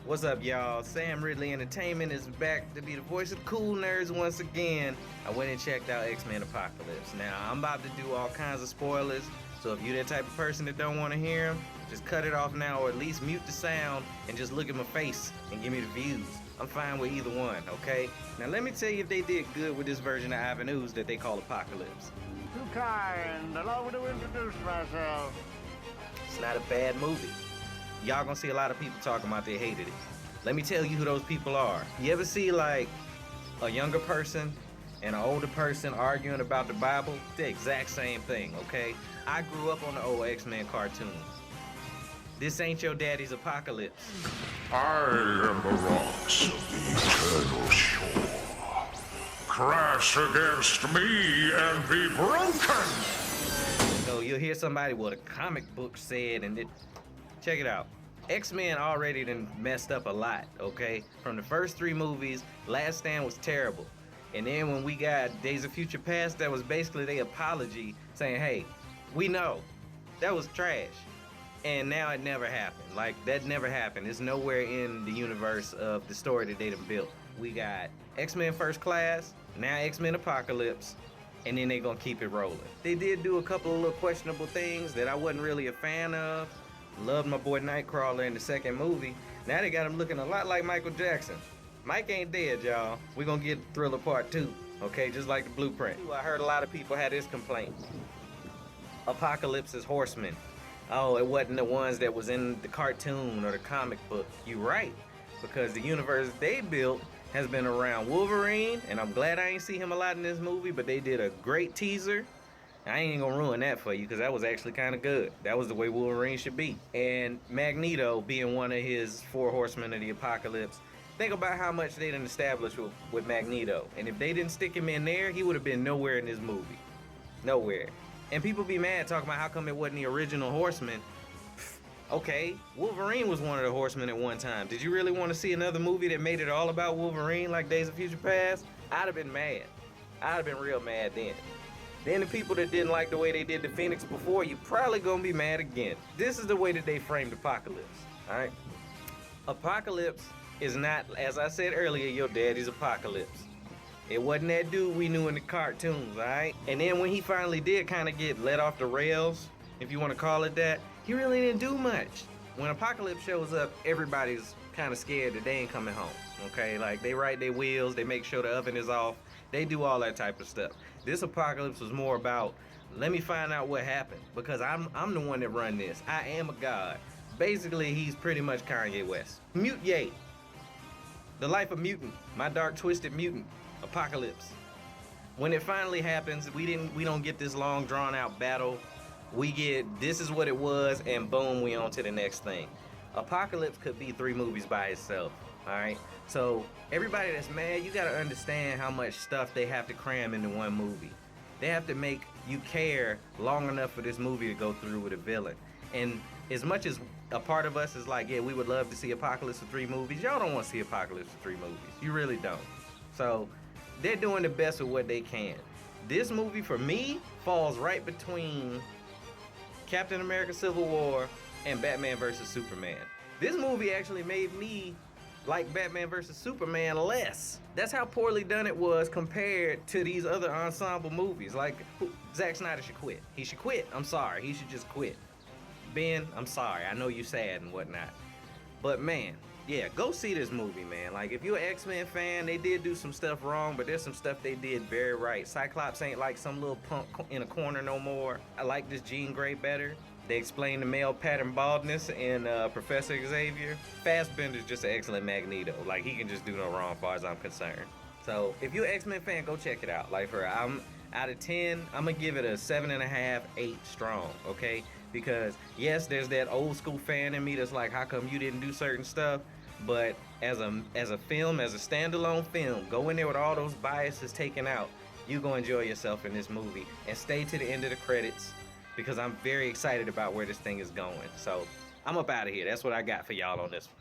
What's up, y'all? Sam Ridley Entertainment is back to be the voice of cool nerds once again. I went and checked out X-Men Apocalypse. Now, I'm about to do all kinds of spoilers, so if you're that type of person that don't want to hear them, just cut it off now or at least mute the sound and just look at my face and give me the views. I'm fine with either one, okay? Now, let me tell you if they did good with this version of Ivan Ooze that they call Apocalypse. Too kind. Allow me to introduce myself. It's not a bad movie. Y'all gonna see a lot of people talking about they hated it. Let me tell you who those people are. You ever see like a younger person and an older person arguing about the Bible? The exact same thing, okay? I grew up on the old X-Men cartoons. This ain't your daddy's Apocalypse. I am the rocks of the eternal shore. Crash against me and be broken! So you'll hear somebody, well, the comic book said, and it... Check it out. X-Men already done messed up a lot, okay? From the first 3 movies, Last Stand was terrible. And then when we got Days of Future Past, that was basically their apology saying, hey, we know, that was trash. And now it never happened. Like, that never happened. It's nowhere in the universe of the story that they done built. We got X-Men First Class, now X-Men Apocalypse, and then they gonna keep it rolling. They did do a couple of little questionable things that I wasn't really a fan of. Loved my boy Nightcrawler in the second movie. Now they got him looking a lot like Michael Jackson. Mike ain't dead, y'all. We gonna get Thriller Part 2, okay? Just like the blueprint. I heard a lot of people had this complaint. Apocalypse's horsemen. Oh, it wasn't the ones that was in the cartoon or the comic book. You right, because the universe they built has been around Wolverine, and I'm glad I ain't see him a lot in this movie, but they did a great teaser. I ain't gonna ruin that for you because that was actually kind of good. That was the way Wolverine should be. And Magneto being one of his 4 horsemen of the apocalypse. Think about how much they done established with Magneto. And if they didn't stick him in there, he would have been nowhere in this movie. Nowhere. And people be mad talking about how come it wasn't the original horseman. Okay, Wolverine was one of the horsemen at one time. Did you really want to see another movie that made it all about Wolverine like Days of Future Past? I'd have been mad. I'd have been real mad then. Then the people that didn't like the way they did the Phoenix before, you probably gonna be mad again. This is the way that they framed Apocalypse, alright? Apocalypse is not, as I said earlier, your daddy's Apocalypse. It wasn't that dude we knew in the cartoons, alright? And then when he finally did kind of get let off the rails, if you want to call it that, he really didn't do much. When Apocalypse shows up, everybody's kind of scared that they ain't coming home, okay? Like, they ride their wheels, they make sure the oven is off, they do all that type of stuff. This Apocalypse was more about, let me find out what happened, because I'm the one that run this. I am a god. Basically, he's pretty much Kanye West. Mute Ye. The Life of Mutant. My Dark Twisted Mutant. Apocalypse. When it finally happens, we don't get this long drawn out battle. We get, this is what it was, and boom, we on to the next thing. Apocalypse could be 3 movies by itself, alright? So, everybody that's mad, you gotta understand how much stuff they have to cram into one movie. They have to make you care long enough for this movie to go through with a villain. And as much as a part of us is like, yeah, we would love to see Apocalypse for 3 movies, y'all don't want to see Apocalypse for 3 movies. You really don't. So, they're doing the best with what they can. This movie, for me, falls right between Captain America Civil War and Batman vs. Superman. This movie actually made me like Batman vs. Superman less. That's how poorly done it was compared to these other ensemble movies. Like, Zack Snyder should quit. He should quit. I'm sorry. He should just quit. Ben, I'm sorry. I know you're sad and whatnot. But man, yeah, go see this movie, man. Like, if you're an X-Men fan, they did do some stuff wrong, but there's some stuff they did very right. Cyclops ain't like some little punk in a corner no more. I like this Jean Grey better. They explain the male pattern baldness in Professor Xavier. Fassbender's just an excellent Magneto. Like, he can just do no wrong as far as I'm concerned. So, if you're an X-Men fan, go check it out. Like, I'm out of 10, I'm gonna give it a 7.5, 8 strong, okay? Because, yes, there's that old school fan in me that's like, how come you didn't do certain stuff? But as a film, as a standalone film, go in there with all those biases taken out. You're gonna enjoy yourself in this movie. And stay to the end of the credits, because I'm very excited about where this thing is going. So, I'm up out of here. That's what I got for y'all on this one.